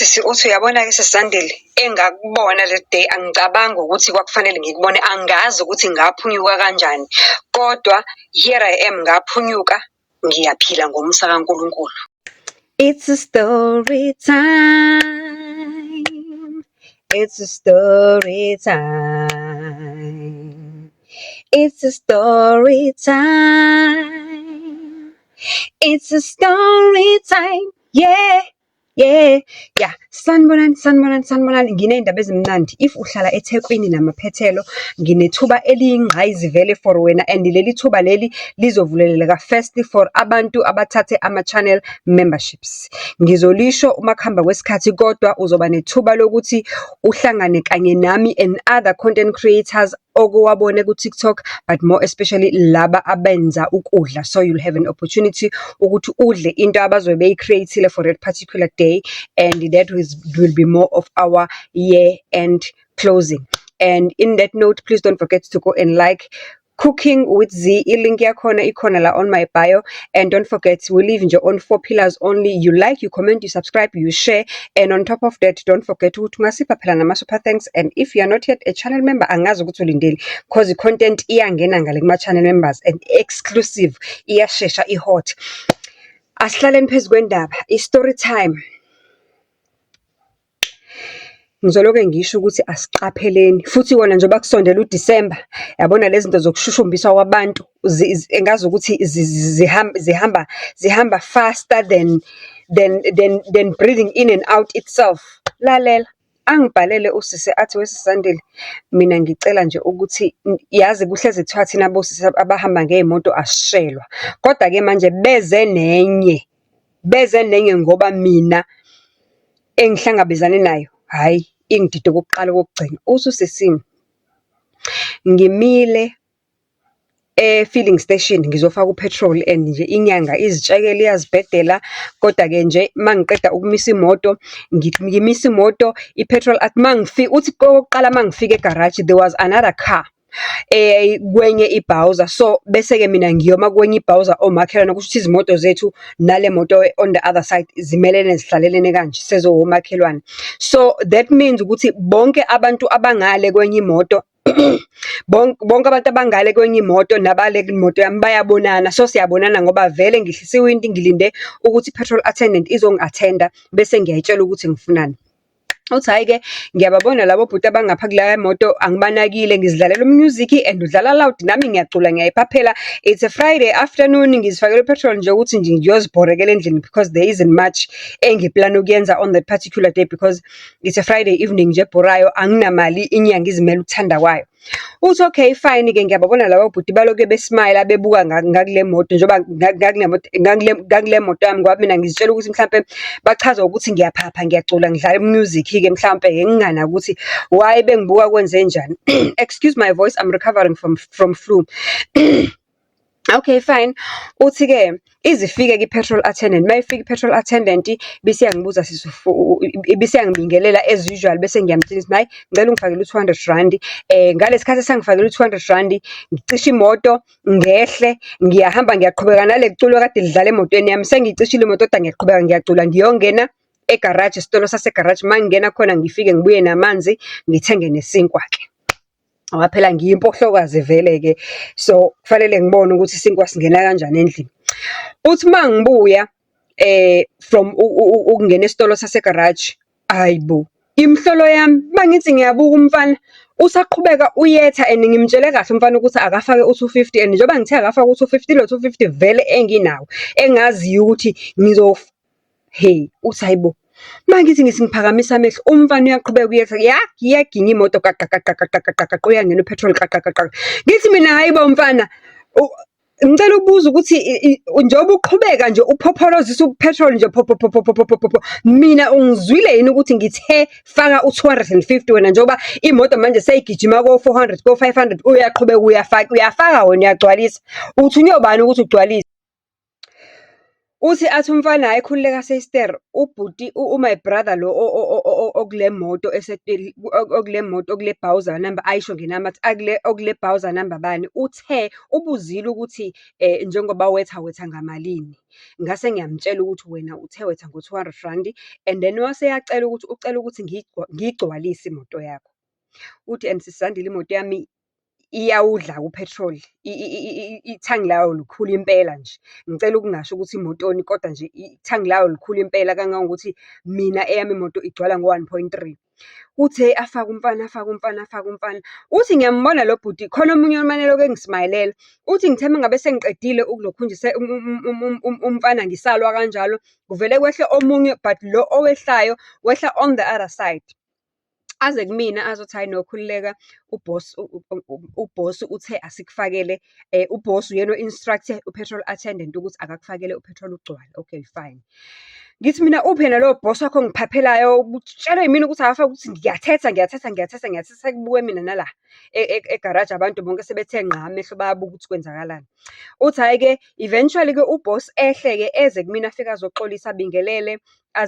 Usisi uthi uyabona ke sesandile engakubona le day angicabanga ukuthi kwakufanele ngikubone angazi ukuthi ngaphunyuka kanjani kodwa here I am ngaphunyuka ngiyaphila ngomsa kaNkulunkulu. It's a story time. It's a story time. It's a story time. It's a story time. Yeah. Yeah. Sanibonani. Nginey'ndaba ezimnandi. If uhlala eThekwini namaphethelo, nginethuba eliyingqayizi vele for wena and leli thuba leli lizovuleleka firstly for abantu abathathe ama-channel memberships. Ngizolisho uma kuhamba kwesikhathi kodwa uzoba nethuba lokuthi uhlangane kanye nami and other content creators okuwabone ku-TikTok, but more especially laba abenza ukudla. So you'll have an opportunity ukuthi udle into abazobe beyi-creatile for that particular day, and that will be more of our year-end closing. And in that note, please don't forget to go and like Cooking with Z, link yakhona ikhona la on my bio, and don't forget we live nje on 4 pillars only. You like, you comment, you subscribe, you share, and on top of that, don't forget ukuthi ungasipha phela nama super thanks. And if you are not yet a channel member, angazi ukuthi ulindele because the content iyangena ngale kuma channel members and exclusive, iyashesha, ihot. Asihlaleni phezu kwendaba, i-story time. Ngizoloke ngisho ukuthi asiqapheleni futhi wona njengoba kusondela uDisemba, yabona lezi zinto zokushushumbiswa kwabantu engazi ukuthi zihamba faster than breathing in and out itself. Lalela angibhalele usisi athi wesisandile, mina ngicela nje ukuthi yazi kuhleze kuthiwa thina bosisi abahamba ngezimoto asishelwa, kodwa ke manje beze nenye ngoba mina engihlangabezane nayo hayi ingidide kokuqala kokugcina. Ususisini ngimile filling station ngizofaka upetrol and nje inyanga izitshekela iyazibhedela, kodwa ke nje mangiqeda ukumisa imoto ngimisa imoto ipetrol athi mangifika uthi kokuqala mangifika egarage there was another car kwenye ibhawuza, so bese ke mina ngiyoma kwenye ibhawuza omakhelwane kusho ukuthi izimoto zethu nale moto on the other side zimelene zihlalelene kanje sezowomakhelwane. So that means ukuthi bonke abantu abangale kwenye imoto bonke abantu abangale kwenye imoto nabale imoto yami bayabonana, so siyabonana ngoba vele ngihlise iwindi ngilinde ukuthi petrol attendant izongi-attenda bese ngiyayitshela ukuthi ngifunani. Uthi hayi ke ngiyababona labo bhuti abangapha kula moto angibanakile, ngizidlalela music and udlala loud nami ngiyacula ngiyayiphaphela. It's a Friday afternoon, ngizifakela petrol nje ukuthi nje ngiyozibhorekela endlini because there isn't much engiplan ukuyenza on that particular day because it's a Friday evening nje ebhorayo, anginamali, inyanga izimela ukuthanda kwayo. Uthi okay fine ke ngiyababona labo bhuti baloke besmile bebuka ngakule moto njengoba ngakule moto yami ngoba mina ngizitshela ukuthi mhlambe bachaza ukuthi ngiyaphapha ngiyacula ngidlala music ke mhlambe ngingana ukuthi why bengibuka kwenze njani. Excuse my voice, I'm recovering from flu. Okay fine. Uthi ke izifike ki-petrol attendant, mayifika i-petrol attendant bese yangibuza bese yangibingelela as usual bese ngiyamtshela ukuthi hayi ngicela ungifakele u200 rand. Ngalesikhathi esangifakela u200 rand ngicisha imoto ngehle ngiyahamba ngiyaqhubeka nale culo kade lidlala emotweni yami, sengicishile imoto kodwa ngiyaqhubeka ngiyacula ngiyongena egarage, isitolo sasegarage, mangingena khona ngifike ngibuye namanzi ngithenge nesinkwa ke. Waphela ngiyimpohlokazi vele ke, so kufanele ngibone ukuthi isinkwa singena kanjani endlini. Uthi mangibuya from ukungena esitolo sasegarage, ayibo imhlolo yami mangithi ngiyabuka umfana usaqhubeka uyetha and ngimtshele kahle umfana ukuthi akafake u250 and njengoba ngithe akafake u250 lo 250 vele enginawo engaziyo ukuthi hey uthi hayibo mangithi ngisingiphakamisa amehlo umfana uyaqhubeka uyetha yaginya imoto uyangena upetrol ngithi mina hayibo mfana ngicela ukubuza ukuthi njengoba uqhubeka nje uphophorozisa upetrol nje mina ungizwile yini ukuthi ngithe faka u250 wena njengoba imoto manje seyigijima ko 400 ko 500 uyaqhubeka uyafaka wena uyagcwalisa uthi unyobani ukuthi ugcwalise. Uthi athi umfana hayi khululeka sister ubhuti my brother lo okule moto okule moto okule Bowser number ayisho ngenamathi okule Bowser number bani uthe ubuzile ukuthi njengoba wetha ngamalini. Ngase ngiyamtshela ukuthi wena uthe wetha ngo-R200 and then wase yacela ukuthi ucela ukuthi ngiyigcwalise imoto yakho. Uthi and Sisandile imoto yami iyawudla upetrol, ithangi layo likhulu impela nje. Ngicela ukungasho ukuthi imotoni kodwa nje ithangi layo likhulu impela kangangokuthi mina eyami imoto igcwala ngo-1.3. Uthe afaka umfana. Uthi ngiyambona lo bhuti khona omunye umane lokho engismayilela. Uthi ngithe mangabe sengiqedile ukulokhunjise umfana ngisalwa kanjalo, kuvele kwehle omunye but lo owehlayo wehla on the other side. Aze kumina azothi hayi nokhululeka uboss uthe asikufakele uboss uyena instructor upetrol attendant ukuthi akakufakele upetrol ugcwala. Okay fine. Ngithi mina uphena lo boss wakho ngiphaphelayo utshela yimina ukuthi akafaka ukuthi ngiyathetha kubuke mina nala egarage abantu bonke sebethe ngqa amehlo bayabuka ukuthi kwenzakalani. Uthi hayi ke eventually ke uboss ehleke eze kumina afika azoxolisa abingelele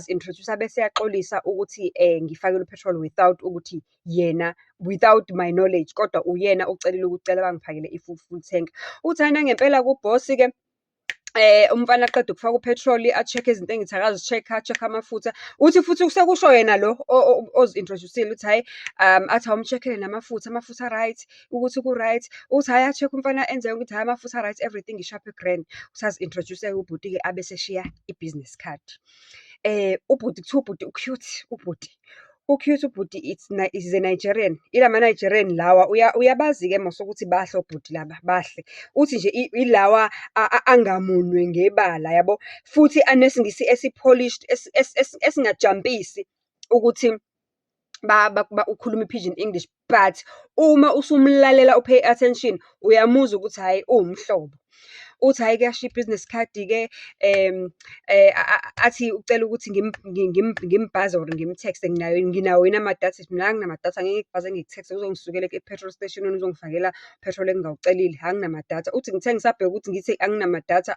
introduce bese yaxolisa ukuthi ngifakele upetrol without ukuthi yena without my knowledge kodwa uyena ucelile ukucela bangifakele full tank. Uthi ana ngempela kuboss ke umfana aqeda ukufaka upetrol a-check izinto engithi check amafutha. Uthi futhi kusekusho yena lo ozi-introduce-ile uthi hayi athi awumcheckele amafutha right ukuthi ku-right. Uthi hayi a-check umfana enze ukuthi hayi amafutha right everything is sharp grand. Usazi introduce ubhuti ke abese shiya i-business card. Ubhuti kuthiwa ubhuti ucute ubhuti is a Nigerian. Ilama Nigerian lawa uyabazi ke mose ukuthi bahle ubhuti laba bahle. Uthi nje ilawa angamunwe ngebala yabo futhi anesingisi esipolished esingajumpisi ukuthi ukhuluma pidgin English but uma usumlalela upay attention uyamuzwa ukuthi hayi uwumhlobo. Uthi hayi kuyashiya business card ke athi ucela ukuthi ngimbhaze or ngimtext nginawo yini amadatha. Mina anginamathatha ngeke ngikubhaze ngikutext uzongisukela e-petrol station uzongifakela petrol engingawucelile anginamathatha. Uthi ngithe ngisabheka ukuthi ngithi anginamathatha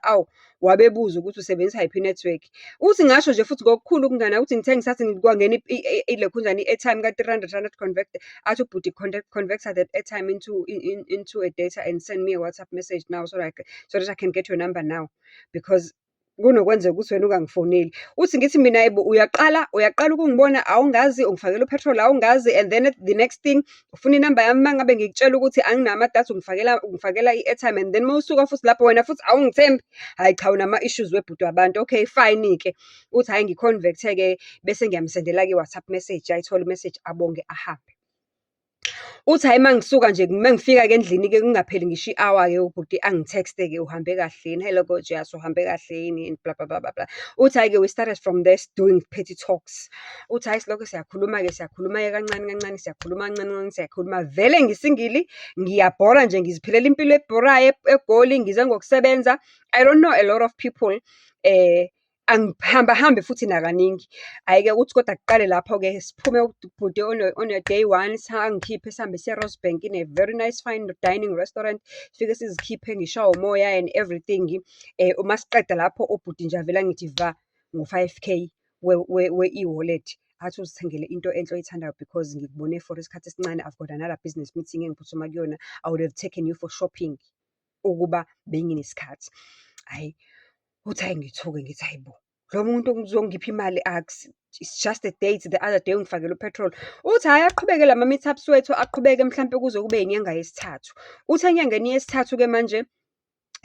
wabebuza ukuthi usebenzisa yiphi network. Uthi ngasho nje futhi ngokukhulu ukungana uthi ngithe ngisathi ngikwangena ilekhunjani i-airtime ka-R300 convert athi ubhuti convert that airtime into a data and send me a WhatsApp message now so that I can get your number now because kunokwenzeka ukuthi wena ungangifoneli. Uthi ngithi mina yebo uyaqala ukungibona awungazi ungifakela upetrol awungazi and then the next thing ufuna inamba yami mangabe ngikutshela ukuthi anginamathatha ungifakela i-airtime and then mawusuka futhi lapho wena futhi awungithembi. Hayi cha unama issues webhuti wabantu. Okay fine ke. Uthi hayi ngiconvert ke bese ngiyamsendela ke WhatsApp message ayithola message abonge ahambe. Uthi hayi mangisuka nje mangifika ke endlini ke kungapheli ngisho i-hour ke ubhuti angitexte ke uhambe kahle yini hello gorgeous uhambe kahle yini bla bla bla bla. Uthi hayi ke we started from there doing petty talks. Uthi hayi silokho siyakhuluma ke kancane siyakhuluma vele ngisingili ngiyabhora nje ngiziphilela impilo ebhorayo egoli ngize ngokusebenza. I don't know a lot of people angihamba futhi nakaningi. Ayike uthi kodwa kuqale lapho ke siphume ubhuti on a day one sangikhiphe sihambe siya Rosebank in a very nice fine dining restaurant. Sifike sizikhiphe ngishawa umoya and everything. Uma siqeda lapho ubhuti nje avela ngithi va ngo-5K we e-wallet. Athi uzithengele into enhle oyithandayo because ngikubone for isikhathi esincane I've got another business meeting engiphuthuma kuyona. I would have taken you for shopping ukuba benginesikhathi. Hayi uthi hayi ngithuke ngithi hayibo lo muntu uzongipha imali it's just a date the other day ungifakela upetrol. Uthi hayi aqhubeke lama meetups wethu aqhubeke mhlambe kuze kube inyanga yesithathu. Uthi enyangeni yesithathu ke manje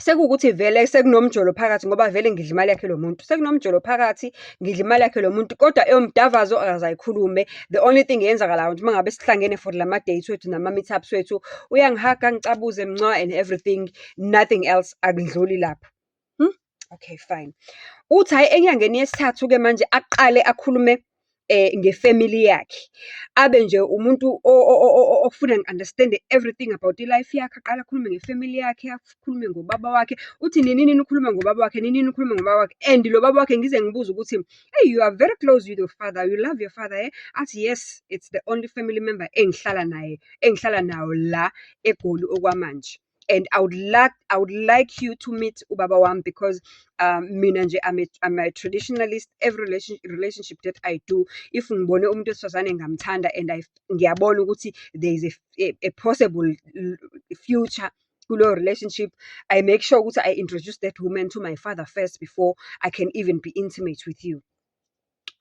sekukuthi vele sekunomjolo phakathi ngoba vele ngidla imali yakhe lo muntu. Sekunomjolo phakathi ngidla imali yakhe lo muntu kodwa eyomdavazo akazayikhulume. The only thing yenzakala ukuthi mangabe sihlangene for lama dates wethu nama meetups wethu uyangihaga ngicabuze mncwa and everything nothing else akudluli lapho. Okay fine. Uthi hayi enyangeni yesithathu ke manje aqale akhulume ngefamily yakhe. Abe nje umuntu ofuna understand everything about life yakhe. Aqala akhulume ngefamily yakhe, akhulume ngobaba wakhe. Uthi nini ukhuluma ngobaba wakhe, nini ukhuluma ngobaba wakhe. And lo baba wakhe ngize ngibuza ukuthi hey you are very close with your father, you love your father Athi yes, it's the only family member engihlala nawo la eGoli okwamanje. and I would like you to meet ubaba wami, because mina nje I'm a traditionalist. Every relationship that I do, if ngibone umuntu wesifazane ngamthanda and ngiyabona ukuthi there is a possible future kulo relationship, I make sure ukuthi I introduce that woman to my father first before I can even be intimate with you.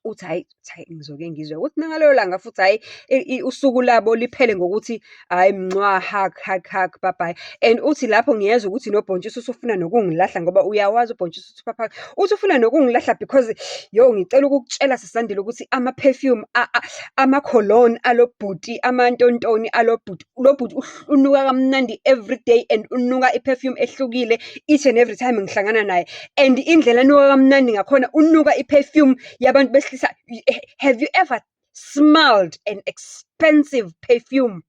Uthi hayi ngizoke ngizwe ukuthi nangalo langa futhi hayi usuku labo liphele ngokuthi hayi mncwa, hug bye bye. And uthi lapho ngiyezwa ukuthi noBhontshisi usufuna nokungilahla, ngoba uyawazi uBhontshisi uthi papa uthi ufuna nokungilahla because ngicela ukukutshela Sisandile ukuthi ama-perfume ama-cologne alo bhuti, amantontoni alo bhuti, lo bhuti unuka kamnandi every day and unuka i-perfume ehlukile each and every time ngihlangana naye, and indlela anuka kamnandi ngakhona unuka i-perfume yabantu besilisa. Have you ever smelled an expensive perfume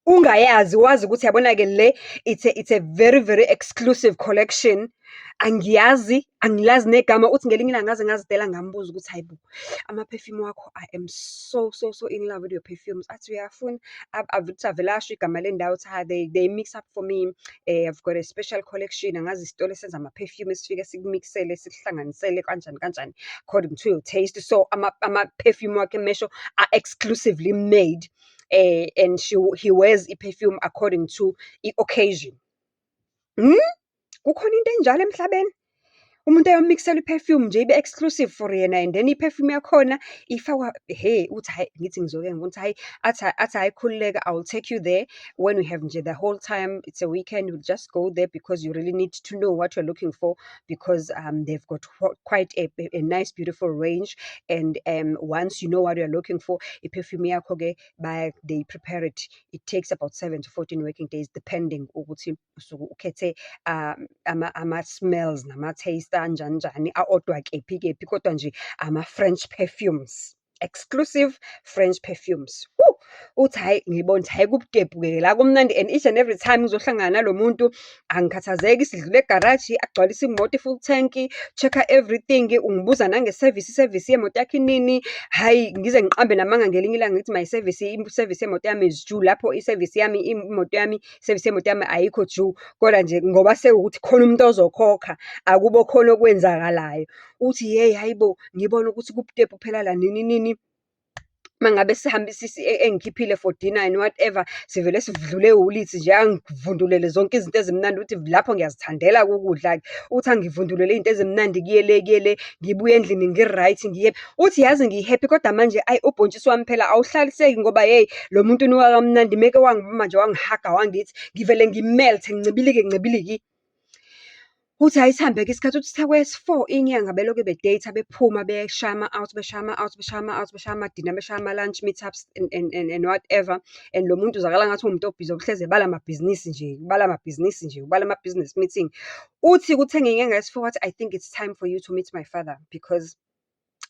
ungayazi, wazi ukuthi yabona-ke le it's a very very exclusive collection? Angiyazi, angilazi negama. Uthi ngelinye ilanga ngaze ngazidela ngambuza ukuthi hayi bo, ama-perfume wakho, I am so in love with your perfumes. Athi uyafuna? Avele asho igama lendawo uthi they mix up for me. I've got a special collection. Angazi isitolo esenza ama-perfume esifike sikumixele sikuhlanganisele kanjani according to your taste. So ama-perfume wakhe mesho are exclusively made, and he wears i-perfume according to i-occasion. Kukhona into enjalo emhlabeni? Umuntu ayomixela i-perfume nje ibe exclusive for yena, and then i-perfume yakhona ifakwa uthi hayi, ngithi ngizoke ngithi hayi, athi hayi khululeka, I will take you there when we have nje the whole time, it's a weekend, we'll just go there because you really need to know what you're looking for, because they've got quite a nice beautiful range, and once you know what you're looking for, i-perfume yakho ke they prepare it. It takes about 7 to 14 working days depending ukuthi usuke ukhethe ama-smells nama-taste anjani aodwa kephi kodwa nje ama-French perfumes, exclusive French perfumes. Uthi hayi ngibona ukuthi hayi kubudebu-ke la kumnandi, and each and every time ngizohlangana nalo muntu angikhathazeki, sidlule egaraji agcwalise imoto i-full tank, check-a everything, ungibuza nange-service yemoto yakho inini. Hayi ngize ngiqambe namanga ngelinye ilanga ngithi my service yemoto yami is due, lapho i-service yemoto yami ayikho due, kodwa nje ngoba sekuwukuthi khona umuntu ozokhokha, akubo khona okwenzakalayo. Uthi hayibo, ngibona ukuthi kubudebu phela la nini. Mangabe sihambe engikhiphile for dinner and whatever, sivele sidlule ulithi nje, angivundulele zonke izinto ezimnandi. Uthi lapho ngiyazithandela ukudla, uthi angivundulele izinto ezimnandi, kuyele ngibuye endlini ngi-right ngiye. Uthi yazi ngi-happy, kodwa manje uBhontshisi wami phela awuhlaliseki, ngoba lo muntu unuka kamnandi, meke wangibamba nje wangihaga wangithi ngivele ngimelthe ngincibiliki. Uthi hayi sihambeke isikhathi. Uthi kwesi-4 inyanga beloke bedate, bephuma beshaya ama-out, beshaya ama-dinner, beshaya ama-lunch meetups and whatever, and lo muntu uzakala ngathi umuntu obhizi, ohlezi ebala ama-business meeting. Uthi kuthe ngenyanga yesi-4 wathi, I think it's time for you to meet my father, because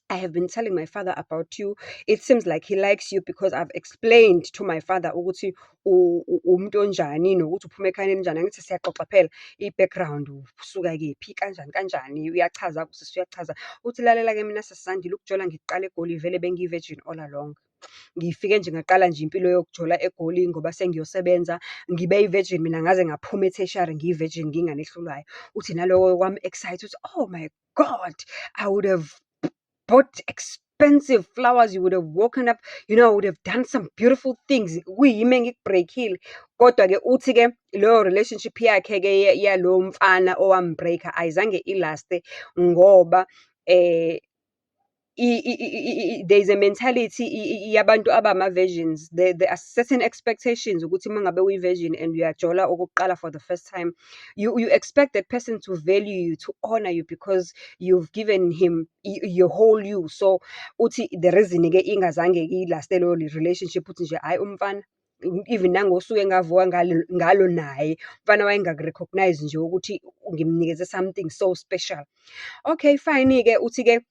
I have been telling my father about you. It seems like he likes you because I've explained to my father ukuthi umuntu onjani nokuthi uphuma ekhaya elinjani. Angithi siyaxoxa phela i-background, usuka kephi kanjani, uyachaza usisi, uyachaza. Uthi lalela-ke mina Sisandile, ukujola ngiqala eGoli, vele bengiyi-virgin all along. Ngifike nje ngaqala nje impilo yokujola eGoli ngoba sengiyosebenza, ngibe yi-virgin mina, ngaze ngaphuma e-tertiary ngiyi-virgin ngingane ehlulayo. Uthi naloko kwami excited, uthi oh my God, I would have bought expensive flowers, you would have woken up, I would have done some beautiful things. Kuyimi engikubreakile. Kodwa-ke uthi-ke leyo relationship yakhe-ke yalo mfana owambreaka ayizange ilaste, ngoba there's a mentality yabantu abama-virgins. There are certain expectations ukuthi uma ngabe uyi-virgin and uyajola okokuqala for the first time, you expect that person to value you, to honor you, because you've given him your whole you. So uthi the reason-ke ingazange ilaste leyo relationship, uthi nje hayi umfana, even nangosuke ngavuka ngalo naye, umfana wayengakurecognize nje ukuthi ngimnikeze something so special. Okay fine-ke uthi-ke,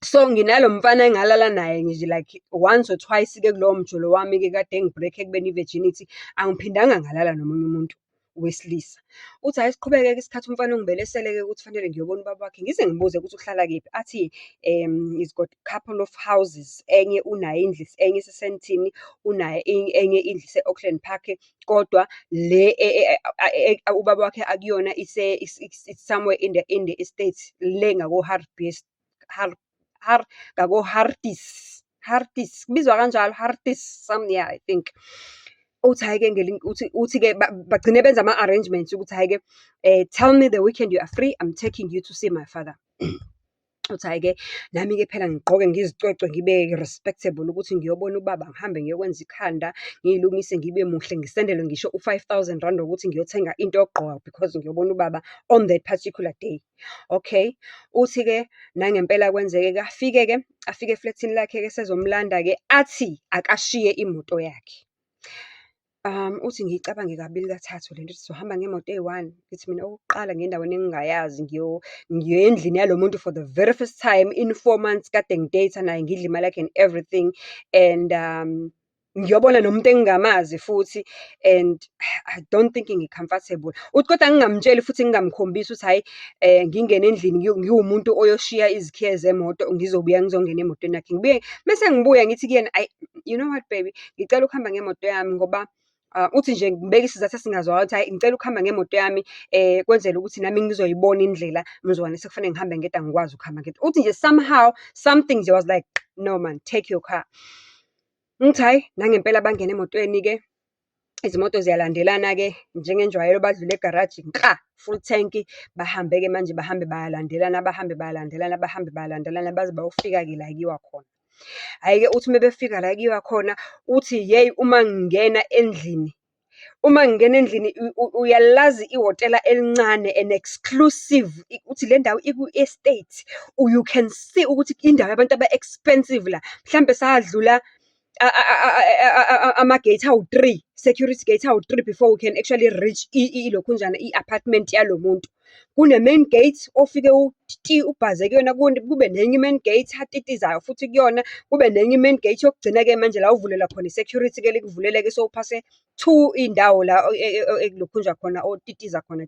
so nginalo mfana engalala naye nje like once or twice-ke kulowo mjolo wami-ke kade engibreak ekubeni i-virginity, angiphindanga ngalala nomunye umuntu. wesilisa. Uthi hhayi siqhubeke-ke isikhathi umfana ongibelesele-ke ukuthi fanele ngiyobona ubaba wakhe, ngize ngibuze ukuthi uhlala kephi. Athi he's got couple of houses, enye unayo indlu, enye iseSandton, unayo enye indlu ise-Auckland Park, kodwa le ubaba wakhe akuyona it's somewhere in the estates, le ngako-Hartbees, Harties, kubizwa kanjalo, Harties, yeah, I think. Uthi hhayi-ke uthi-ke bagcine benza ama-arrangements ukuthi hhayi-ke tell me the weekend you are free, I'm taking you to see my father. Uthi hhayi-ke nami-ke phela ngigqoke ngizicwecwe ngibe respectable ukuthi ngiyobona ubaba, ngihambe ngiyokwenza ikhanda, ngiyilungise ngibe muhle, ngisendelwe ngisho u-5,000 rand ukuthi ngiyothenga into yokugqoka because ngiyobona ubaba on that particular day. Okay, uthi-ke nangempela kwenzeke-ke afike eflethini lakhe-ke sezomlanda-ke athi akashiye imoto yakhe. Uthi ngiyicabange kabili kathathu lento, ukuthi sohamba ngemoto eyi-one. Ngithi mina okokuqala ngiye endaweni engingayazi, ngiye endlini yalo muntu for the very first time in 4 months, kade ngideyitha naye, ngidla imali yakhe and everything, and ngiyobona nomuntu engingamazi futhi, and I don't think ngi-comfortable. Uthi kodwa ngingamtsheli futhi ngingamkhombisi ukuthi hhayi ngingene endlini ngiwumuntu oyoshiya izikhiye zemoto, ngizobuya ngizongena emotweni yakhe. Ngibuye mese ngibuya ngithi kuyena, you know what baby, ngicela ukuhamba ngemoto yami ngoba uthi nje ngibeka isizathu esingazwakali ukuthi hhayi ngicela ukuhamba ngemoto yami kwenzela ukuthi nami ngizoyibona indlela mzukwane sekufanele ngihambe ngedwa ngikwazi ukuhamba ngedwa. Uthi nje somehow something nje was like, no man, take your car. Ngithi hhayi nangempela bangena emotweni-ke, izimoto ziyalandelana-ke njengenjwayelo, badlule egaraji full tank, bahambe-ke manje bahambe bayalandelana baze bayofika-ke la kuyiwa khona. Hhayi-ke uthi uma befika la kuyiwa khona, uthi yeyi uma ngingena endlini uyalazi ihhotela elincane and exclusive, uthi le ndawo iku-estate, you can see ukuthi indawo yabantu aba-expensive la, mhlambe sadlula ama-gate awu-3, security gate awu-3 before we can actually reach ilokhunjana i-apartment yalo muntu. Kune-main gate ofike ubhaze kuyona, kube nenye i-main gate atitizayo futhi kuyona, kube nenye i-main gate yokugcina-ke manje la uvulela khona i-security-ke likuvulele-ke sowuphase 2 iy'ndawo la ekulokhunjwa khona otitiza khona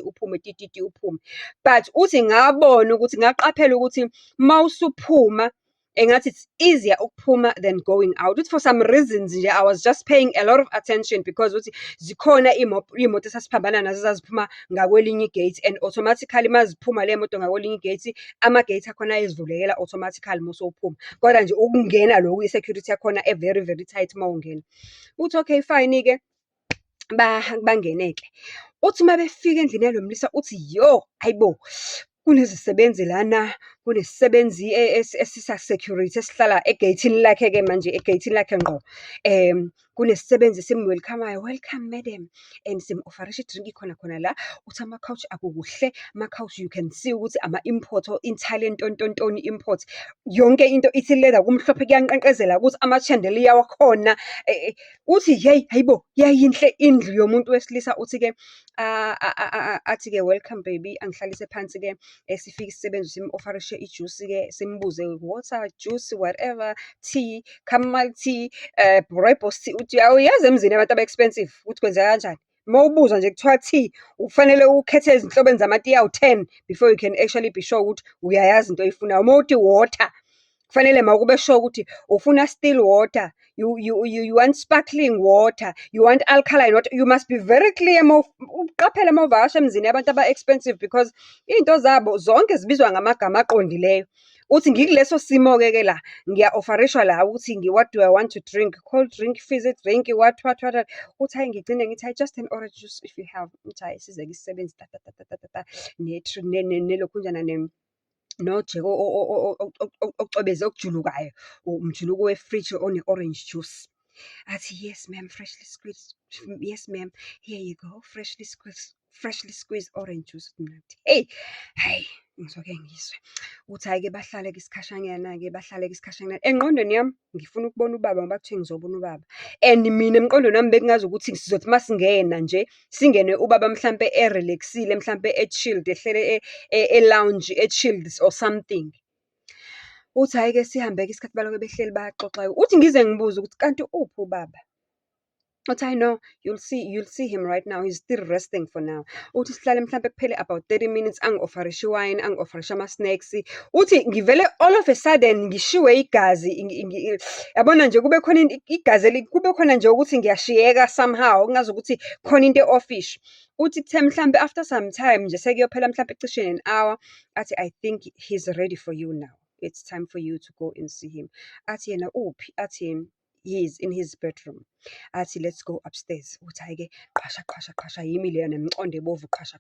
uphume uphume. But uthi ngabona ukuthi ngaqaphela ukuthi mawusuphuma engathi it's easier ukuphuma than going out. Uthi for some reasons nje I was just paying a lot of attention because uthi zikhona iy'moto esasiphambana nazo ezaziphuma ngakwelinye igate, and automatically maziphuma le moto ngakwelinye igate, ama-gate akhona ayezivulekela automatically mosowuphuma, kodwa nje ukungena lokhu i-security yakhona very very tight mawungena. Uthi okay fine-ke bangene-ke. Uthi uma befika endlini yalo mlisa uthi yo, hayibo, kunezisebenzi lana, kunesisebenzi esisa-security esihlala egeyithini lakhe-ke manje, egeyithini lakhe ngqo. Kunesisebenzi simu-welcome-ayo, welcome madam, and simu-ofarisha idrinki khona la. Uthi ama-couch akukuhle, ama-couch you can see ukuthi ama-import, Italian ntontontoni import, yonke into ithi leather, kumhlophe kuyanqenqezela ukuthi ama-chandelier wakhona. Uthi yeyi, hayibo, yayinhle indlu yomuntu wesilisa. Uthi-ke athi-ke welcome baby, angihlalise phansi-ke, sifike isisebenzi simu-ofarishe ijusi-ke, simbuze water, juice, whatever, tea, chamomile tea, rooibos tea. Uthi awuyazi emzini abantu aba-expensive ukuthi kwenzeka kanjani. Uma ubuzwa nje kuthiwa tea, ufanele ukhethe ezinhlobeni zamatiye awu-10 before you can actually be sure ukuthi uyayazi into oyifunayo. Uma uthi water, kufanele mawukube sure ukuthi ufuna still water, you want sparkling water, you want alkaline water. You must be very clear uqaphele mawuvakasha emzini yabantu aba-expensive because iy'nto zabo zonke zibizwa ngamagama aqondileyo. Uthi ngikuleso simo-ke la ngiya-ofarishwa la ukuthi what do I want to drink, cold drink, fizzy drink, what. Uthi hayi ngigcine ngithi hayi just an orange juice if you have. Uthi hayi size-ke isisebenzi nelokhunjana nojeko ocwebeze okujulukayo, umjuluko we-fridge one-orange juice. Athi yes ma'am, freshly squeezed. Yes ma'am, here you go, freshly squeezed orange juice. Hey, hayi ngizoke ngizwe. Uthi hhayi-ke bahlale-ke isikhashanyana, engqondweni yami ngifuna ukubona ubaba ngoba kuthiwe ngizobona ubaba, and mina emqondweni wami bekungazi ukuthi sizothi masingena nje singene ubaba mhlampe erelaxile, mhlampe e-chilled, ehlele e-lounge, e-chilled or something. Uthi hhayi-ke sihambe-ke isikhathi balokho behleli bayaxoxa. Uthi ngize ngibuze ukuthi kanti uphi ubaba? Uthi I know, you'll see him right now, he's still resting for now. Uthi sihlale mhlambe kuphele about 30 minutes angi-offerishe iwine, angi-offerishe ama-snacks. Uthi ngivele all of a sudden ngishiwe igazi yabona nje kube khona igazi kube khona nje ukuthi ngiyashiyeka somehow kungazukuthi khona into e-offish. Uthi kuthe mhlambe after some time nje sekuyophela mhlambe cishe an hour, athi I think he's ready for you now. It's time for you to go and see him. Athi yena uphi? Athi he is in his bedroom. Athi let's go upstairs. Uthi hhayi-ke qhasha yimi leyo nemcondo ebovu qhasha.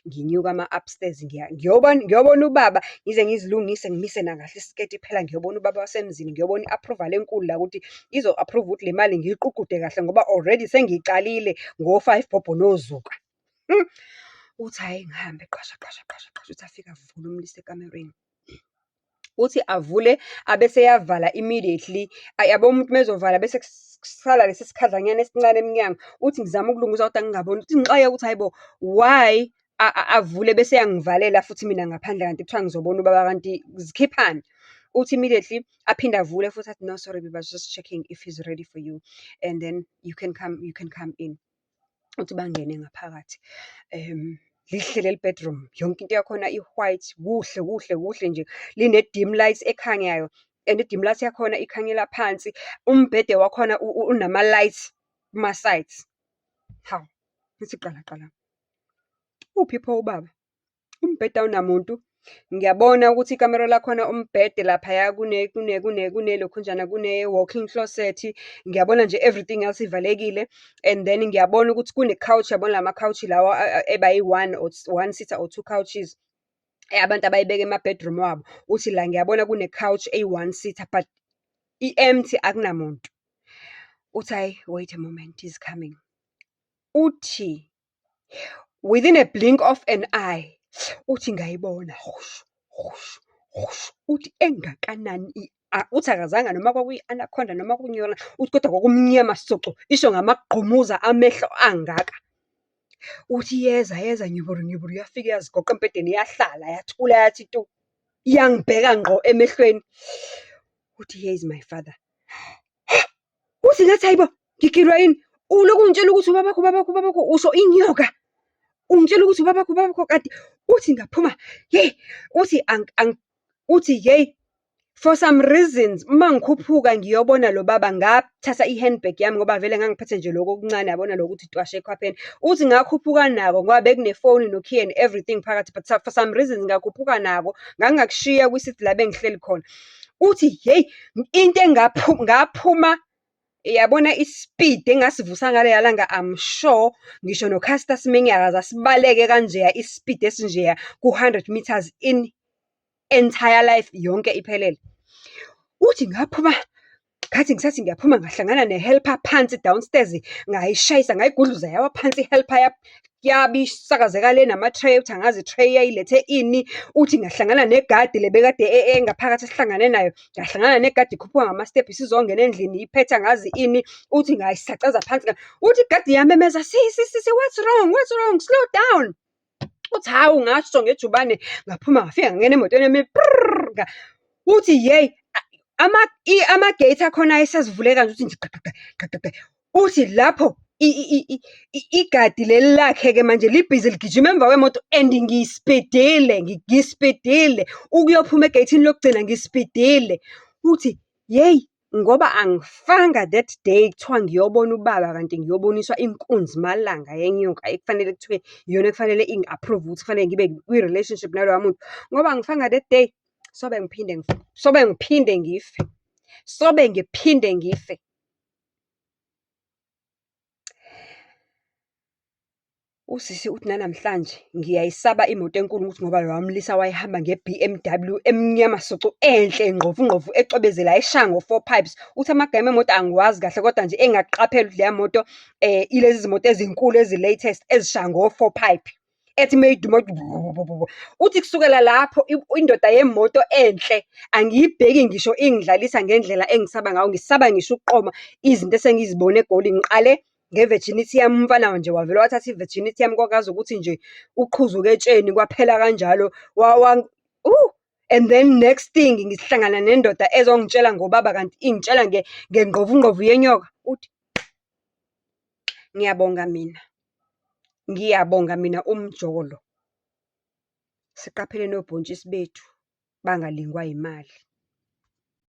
Nginyuka upstairs ngiyobona ubaba, ngize ngizilungise ngimise nakahle isiketi phela ngiyobona ubaba wasemzini, ngiyobona i-approval enkulu la ukuthi izo-approve ukuthi le mali ngiyiququde kahle ngoba already sengiyiqalile ngo-5 Bhobho noZuka. Uthi hhayi ngihambe qhasha. Uthi afike avule umlise ekamereni. Uthi avule abese yavala immediately. Yabo umuntu mezovala bese kusala lesi sikhadlanyana esincane emnyango. Uthi ngizama ukulungisa kodwa ngingaboni. Uthi ngixakeke ukuthi hayibo why avule bese yangivalela futhi mina ngaphandle kanti kuthiwa ngizobona ubaba kanti zikhiphani. Uthi immediately aphinde avule futhi athi no sorry we was just checking if he's ready for you and then you can come in. Uthi bangene ngaphakathi. Lihle leli bedroom, yonke into yakhona i-white, kuhle nje, line-dim lights ekhanyayo and i-dim light yakhona ikhanyela phansi. Umbhede wakhona unama-lights kuma-sides. Hawu, ngithi qala. Uphi pho ubaba? Umbhede awunamuntu. Ngiyabona ukuthi ikamero lakhona umbhede laphaya kunelokhunjana kune-walking closet. Ngiyabona nje everything else ivalekile and then ngiyabona ukuthi kune-couch, yabona lama-couch lawa one seater or 2 couches abantu abayibeka ema-bedroom wabo. Uthi la ngiyabona kune-couch eyi-1 seater but i-empty akunamuntu. Uthi hayi wait a moment he's coming. Uthi within a blink of an eye uthi ngayibona uthi engakanani uthi akazange noma kwakuyi-anaconda noma kunyona, uthi kodwa kwakumnyama soco, isho ngamagqumuza amehlo angaka. Uthi yeza nyuburu yafika yazigoqa embhedeni yahlala yathula yathi tu, yangibheka ngqo emehlweni. Uthi here is my father. Uthi ngathi hayibo ngigilwa yini? Uloku ungitshela ukuthi ubabakho usho inyoka. Ungitshela ukuthi ubabakho kanti uthi ngaphuma uthi for some reasons uma ngikhuphuka ngiyobona lo baba ngathatha i-handbag yami ngoba vele ngangiphethe nje lokho okuncane yabona lokuthi twashe ekhwapheni. Uthi ngakhuphuka nako ngoba bekunefoni no-key and everything phakathi but for some reasons ngakhuphuka nako ngangakushiya kwisithi la bengihleli khona. Uthi into ngaphuma yabona ispeed engasivusa ngaleya langa I'm sure ngisho no-Caster Semenya akaze asibaleke kanjeya ispeed esinjeya ku-100 meters in entire life yonke iphelele. Uthi ngaphuma ngathi ngisathi ngiyaphuma ngahlangana ne-helper phansi downstairs ngayishayisa ngayigudluza yawa phansi i-helper yabisakazeka le nama-tray. Uthi angazi i-tray yayilethe ini. Uthi ngahlangana negadi le bekade engaphakathi esihlangane nayo, ngahlangana negadi ikhuphuka ngama-step isizongena endlini iphethe angazi ini. Uthi ngayisacaza phansi. Uthi igadi yamemeza sisi what's wrong slow down. Uthi hawu ngasho ngejubane ngaphuma ngafika ngangena emotweni yami uthi ama-gate akhona ayesazivuleka nje uthi nje uthi lapho igadi leli lakhe-ke manje libhizi ligijima emva kwemoto and ngispidile ukuyophuma egeyithini lokugcina ngispidile. Uthi ngoba angifanga that day kuthiwa ngiyobona ubaba kanti ngiyoboniswa inkunzi malanga yenyoka ekufanele kuthiwe iyona ekufanele ingi-approve ukuthi kufanele ngibe kwi-relationship naloya muntu, ngoba angifanga that day sobe ngiphinde ngife. Usisi uthi nanamhlanje ngiyayisaba imoto enkulu ukuthi ngoba lo wamlisa wayehamba nge-BMW emnyama soco enhle ngqovu ecwebezela eshaya ngo-4 pipes. Uthi amagama emoto angiwazi kahle kodwa nje engaqaphela ukuthi leya moto ilezi zimoto ezinkulu ezi-latest ezishaya ngo-4 pipe ethi meyiduma uthi kusukela lapho indoda yemoto enhle angiyibheki ngisho ingidlalisa ngendlela engisaba ngayo, ngisaba ngisho ukuqoma izinto esengizibone eGoli. Ngiqale nge-virginity yami, umfana nje wavele wathatha i-virginity yami kwakazi ukuthi nje uqhuzuke etsheni kwaphela kanjalo and then next thing ngihlangana nendoda ezongitshela ngobaba kanti ingitshela ngengqovu yenyoka. Uthi Ngiyabonga mina. Ngiyabonga mina umjolo. Siqaphele nobhontshisi bethu bangalingwa yimali.